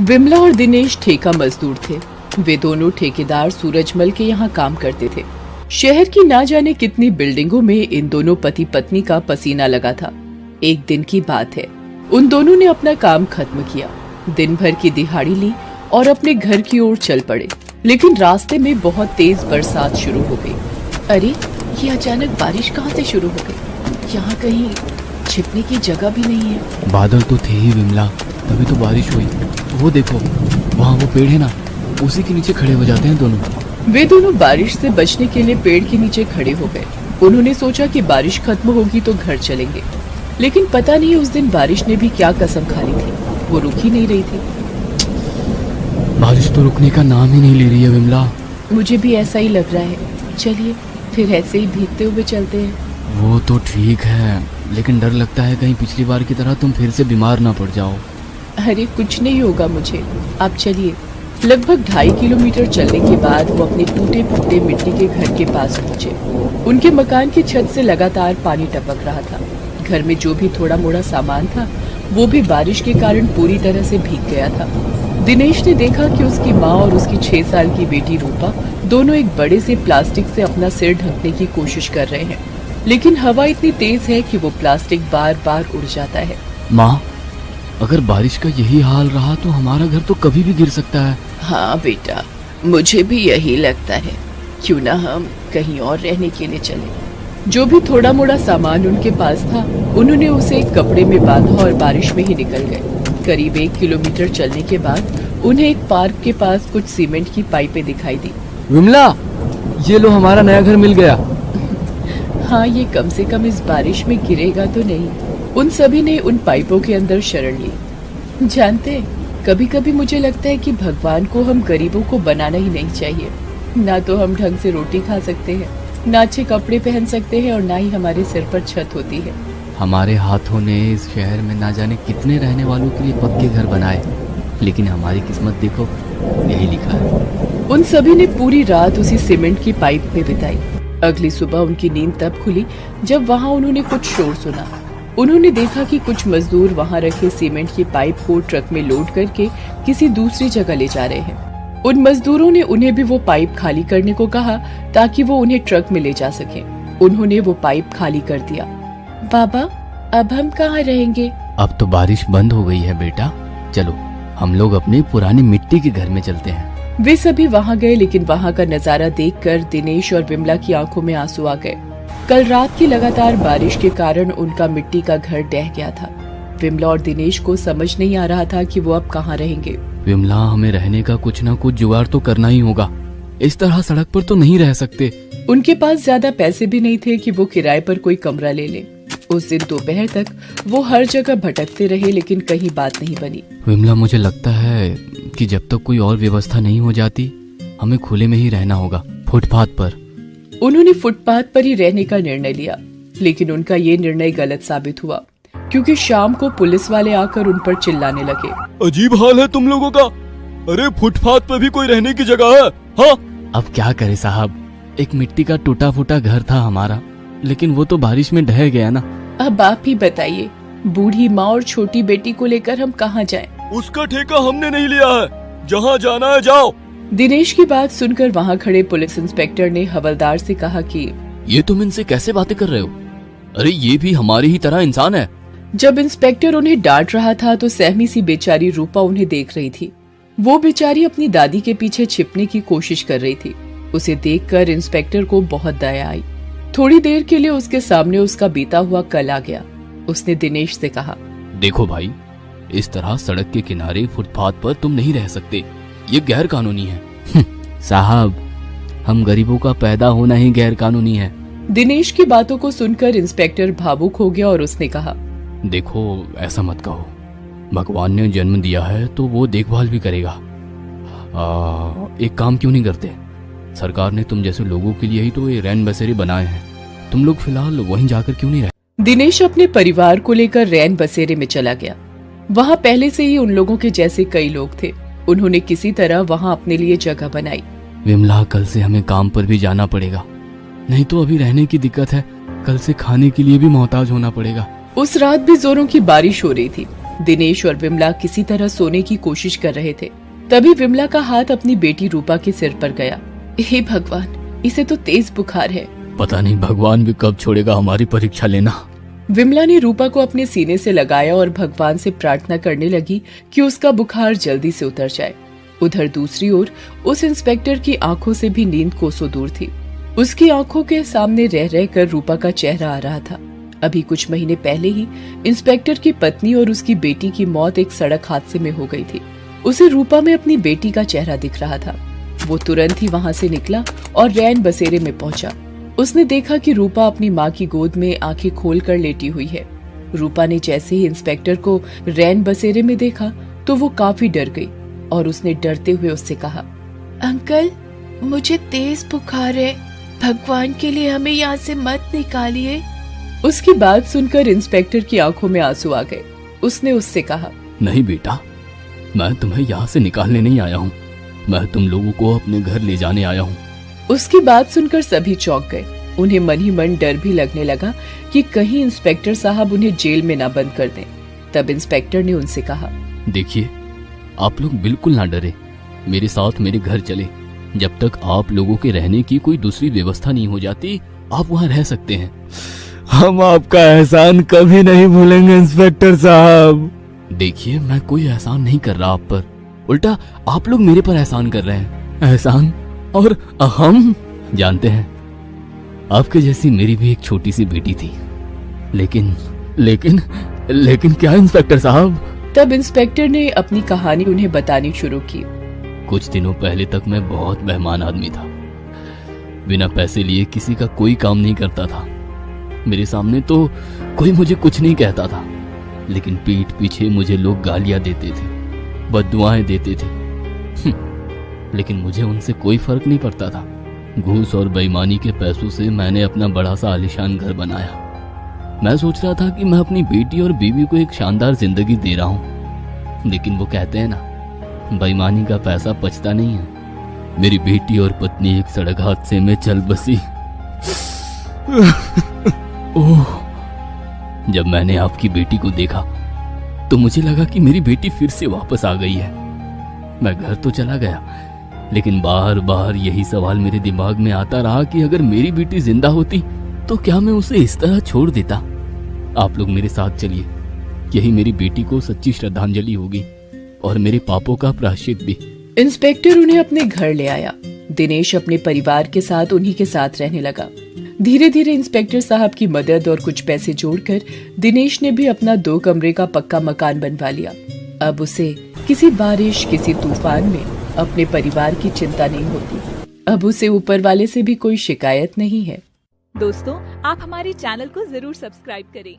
विमला और दिनेश ठेका मजदूर थे। वे दोनों ठेकेदार सूरजमल के यहाँ काम करते थे। शहर की ना जाने कितनी बिल्डिंगों में इन दोनों पति पत्नी का पसीना लगा था। एक दिन की बात है, उन दोनों ने अपना काम खत्म किया, दिन भर की दिहाड़ी ली और अपने घर की ओर चल पड़े। लेकिन रास्ते में बहुत तेज बरसात शुरू हो गई। अरे, ये अचानक बारिश कहाँ से शुरू हो गई? यहाँ कहीं छिपने की जगह भी नहीं है। बादल तो थे ही विमला, तभी तो बारिश हुई। वो देखो, वहाँ वो पेड़ है ना, उसी के नीचे खड़े हो जाते हैं दोनों। वे दोनों बारिश से बचने के लिए पेड़ के नीचे खड़े हो गए। उन्होंने सोचा कि बारिश खत्म होगी तो घर चलेंगे, लेकिन पता नहीं उस दिन बारिश ने भी क्या कसम खा ली थी, वो रुक ही नहीं रही थी। बारिश तो रुकने का नाम ही नहीं ले रही है विमला। मुझे भी ऐसा ही लग रहा है। चलिए फिर ऐसे ही भीगते हुए चलते हैं। वो तो ठीक है, लेकिन डर लगता है कहीं पिछली बार की तरह तुम फिर से बीमार ना पड़ जाओ। अरे कुछ नहीं होगा मुझे, आप चलिए। लगभग 2.5 किलोमीटर चलने के बाद वो अपने टूटे फूटे मिट्टी के घर के पास पहुंचे। उनके मकान की छत से लगातार पानी टपक रहा था। घर में जो भी थोड़ा मोड़ा सामान था वो भी बारिश के कारण पूरी तरह से भीग गया था। दिनेश ने देखा कि उसकी माँ और उसकी 6 साल की बेटी रूपा दोनों एक बड़े से प्लास्टिक से अपना सिर ढकने की कोशिश कर रहे हैं, लेकिन हवा इतनी तेज है कि वो प्लास्टिक बार बार उड़ जाता है। माँ, अगर बारिश का यही हाल रहा तो हमारा घर तो कभी भी गिर सकता है। हाँ बेटा, मुझे भी यही लगता है। क्यों ना हम कहीं और रहने के लिए चले। जो भी थोड़ा मोड़ा सामान उनके पास था उन्होंने उसे एक कपड़े में बांधा और बारिश में ही निकल गए। करीब 1 किलोमीटर चलने के बाद उन्हें एक पार्क के पास कुछ सीमेंट की पाइपें दिखाई दी। विमला, ये लो, हमारा नया घर मिल गया। हाँ, ये कम से कम इस बारिश में गिरेगा तो नहीं। उन सभी ने उन पाइपों के अंदर शरण ली। जानते, कभी कभी मुझे लगता है कि भगवान को हम गरीबों को बनाना ही नहीं चाहिए। ना तो हम ढंग से रोटी खा सकते हैं, ना अच्छे कपड़े पहन सकते हैं और ना ही हमारे सिर पर छत होती है। हमारे हाथों ने इस शहर में ना जाने कितने रहने वालों के लिए पक्के घर बनाए, लेकिन हमारी किस्मत देखो, यही लिखा है। उन सभी ने पूरी रात उसी सीमेंट की पाइप में बिताई। अगली सुबह उनकी नींद तब खुली जब वहाँ उन्होंने कुछ शोर सुना। उन्होंने देखा कि कुछ मजदूर वहाँ रखे सीमेंट की पाइप को ट्रक में लोड करके किसी दूसरी जगह ले जा रहे हैं। उन मजदूरों ने उन्हें भी वो पाइप खाली करने को कहा ताकि वो उन्हें ट्रक में ले जा सके। उन्होंने वो पाइप खाली कर दिया। बाबा, अब हम कहाँ रहेंगे? अब तो बारिश बंद हो गई है बेटा, चलो हम लोग अपने पुरानी मिट्टी के घर में चलते हैं। वे सभी वहाँ गए, लेकिन वहाँ का नजारा देखकर दिनेश और विमला की आंखों में आंसू आ गए। कल रात की लगातार बारिश के कारण उनका मिट्टी का घर ढह गया था। विमला और दिनेश को समझ नहीं आ रहा था कि वो अब कहाँ रहेंगे। विमला, हमें रहने का कुछ ना कुछ जुगाड़ तो करना ही होगा। इस तरह सड़क पर तो नहीं रह सकते। उनके पास ज्यादा पैसे भी नहीं थे कि वो किराए पर कोई कमरा ले ले। उस दिन दोपहर तक वो हर जगह भटकते रहे, लेकिन कहीं बात नहीं बनी। विमला, मुझे लगता है कि जब तक कोई और व्यवस्था नहीं हो जाती हमें खुले में ही रहना होगा, फुटपाथ पर। उन्होंने फुटपाथ पर ही रहने का निर्णय लिया, लेकिन उनका ये निर्णय गलत साबित हुआ, क्योंकि शाम को पुलिस वाले आकर उन पर चिल्लाने लगे। अजीब हाल है तुम लोगों का। अरे फुटपाथ पर भी कोई रहने की जगह है? हाँ, अब क्या करे साहब, एक मिट्टी का टूटा फूटा घर था हमारा, लेकिन वो तो बारिश में ढह गया ना। अब आप ही बताइए, बूढ़ी माँ और छोटी बेटी को लेकर हम कहाँ जाएं? उसका ठेका हमने नहीं लिया है, जहाँ जाना है जाओ। दिनेश की बात सुनकर वहाँ खड़े पुलिस इंस्पेक्टर ने हवलदार से कहा कि ये तुम इनसे कैसे बातें कर रहे हो? अरे ये भी हमारी ही तरह इंसान है। जब इंस्पेक्टर उन्हें डांट रहा था तो सहमी सी बेचारी रूपा उन्हें देख रही थी। वो बेचारी अपनी दादी के पीछे छिपने की कोशिश कर रही थी। उसे देखकर इंस्पेक्टर को बहुत दया आई। थोड़ी देर के लिए उसके सामने उसका बीता हुआ कल आ गया। उसने दिनेश से कहा, देखो भाई, इस तरह सड़क के किनारे फुटपाथ पर तुम नहीं रह सकते, ये गैर कानूनी है। साहब, हम गरीबों का पैदा होना ही गैर कानूनी है। दिनेश की बातों को सुनकर इंस्पेक्टर भावुक हो गया और उसने कहा, देखो ऐसा मत कहो, भगवान ने जन्म दिया है तो वो देखभाल भी करेगा। एक काम क्यों नहीं करते, सरकार ने तुम जैसे लोगों के लिए ही तो ये रैन बसेरे बनाए हैं, तुम लोग फिलहाल वहीं जाकर क्यों नहीं रहे? दिनेश अपने परिवार को लेकर रैन बसेरे में चला गया। वहाँ पहले से ही उन लोगों के जैसे कई लोग थे। उन्होंने किसी तरह वहाँ अपने लिए जगह बनाई। विमला, कल से हमें काम पर भी जाना पड़ेगा, नहीं तो अभी रहने की दिक्कत है, कल से खाने के लिए भी मोहताज होना पड़ेगा। उस रात भी जोरों की बारिश हो रही थी। दिनेश और विमला किसी तरह सोने की कोशिश कर रहे थे। तभी विमला का हाथ अपनी बेटी रूपा के सिर पर गया। हे भगवान, इसे तो तेज बुखार है। पता नहीं भगवान भी कब छोड़ेगा हमारी परीक्षा लेना। विमला ने रूपा को अपने सीने से लगाया और भगवान से प्रार्थना करने लगी कि उसका बुखार जल्दी से उतर जाए। उधर दूसरी ओर उस इंस्पेक्टर की आंखों से भी नींद कोसों दूर थी। उसकी आंखों के सामने रह रह कर रूपा का चेहरा आ रहा था। अभी कुछ महीने पहले ही इंस्पेक्टर की पत्नी और उसकी बेटी की मौत एक सड़क हादसे में हो गई थी। उसे रूपा में अपनी बेटी का चेहरा दिख रहा था। वो तुरंत ही वहां से निकला और रैन बसेरे में पहुंचा। उसने देखा कि रूपा अपनी माँ की गोद में आंखें खोलकर लेटी हुई है। रूपा ने जैसे ही इंस्पेक्टर को रैन बसेरे में देखा तो वो काफी डर गई और उसने डरते हुए उससे कहा, अंकल, मुझे तेज बुखार है, भगवान के लिए हमें यहाँ से मत निकालिए। उसकी बात सुनकर इंस्पेक्टर की आंखों में आंसू आ गए। उसने उससे कहा, नहीं बेटा, मैं तुम्हें यहाँ से निकालने नहीं आया हूँ, मैं तुम लोगों को अपने घर ले जाने आया हूँ। उसकी बात सुनकर सभी चौंक गए। उन्हें मन ही मन डर भी लगने लगा कि कहीं इंस्पेक्टर साहब उन्हें जेल में ना बंद कर दें। तब इंस्पेक्टर ने उनसे कहा, देखिए, आप लोग बिल्कुल ना डरे, मेरे साथ मेरे घर चले। जब तक आप लोगों के रहने की कोई दूसरी व्यवस्था नहीं हो जाती, आप वहाँ रह सकते हैं। हम आपका एहसान कभी नहीं भूलेंगे इंस्पेक्टर साहब। देखिए, मैं कोई एहसान नहीं कर रहा आप पर, उल्टा आप लोग मेरे पर एहसान कर रहे हैं। एहसान? और हम जानते हैं, आपके जैसी मेरी भी एक छोटी सी बेटी थी, लेकिन क्या इंस्पेक्टर साहब? तब इंस्पेक्टर ने अपनी कहानी उन्हें बतानी शुरू की। कुछ दिनों पहले तक मैं बहुत बेईमान आदमी था, बिना पैसे लिए किसी का कोई काम नहीं करता था। मेरे सामने तो कोई मुझे कुछ नहीं कहता था, लेकिन पीठ पीछे मुझे लोग गालियां देते थे, बद्दुआएं देते थे। लेकिन मुझे उनसे कोई फर्क नहीं पड़ता था। घूस और बेईमानी के पैसों से मैंने अपना बड़ा सा आलीशान घर बनाया। मैं सोच रहा था कि मैं अपनी बेटी और बीवी को एक शानदार जिंदगी दे रहा हूँ, लेकिन वो कहते हैं ना, बेईमानी का पैसा पचता नहीं है। मेरी बेटी और पत्नी एक सड़क हादसे में चल बसी। ओह, जब मैंने आपकी बेटी को देखा तो मुझे लगा कि मेरी बेटी फिर से वापस आ गई है। मैं घर तो चला गया, लेकिन बार बार यही सवाल मेरे दिमाग में आता रहा कि अगर मेरी बेटी जिंदा होती तो क्या मैं उसे इस तरह छोड़ देता। आप लोग मेरे साथ चलिए, यही मेरी बेटी को सच्ची श्रद्धांजलि होगी और मेरे पापों का प्रायश्चित भी। इंस्पेक्टर उन्हें अपने घर ले आया। दिनेश अपने परिवार के साथ उन्हीं के साथ रहने लगा। धीरे धीरे इंस्पेक्टर साहब की मदद और कुछ पैसे जोड़कर दिनेश ने भी अपना 2 कमरे का पक्का मकान बनवा लिया। अब उसे किसी बारिश, किसी तूफान में अपने परिवार की चिंता नहीं होती। अब उसे ऊपर वाले से भी कोई शिकायत नहीं है। दोस्तों, आप हमारे चैनल को जरूर सब्सक्राइब करें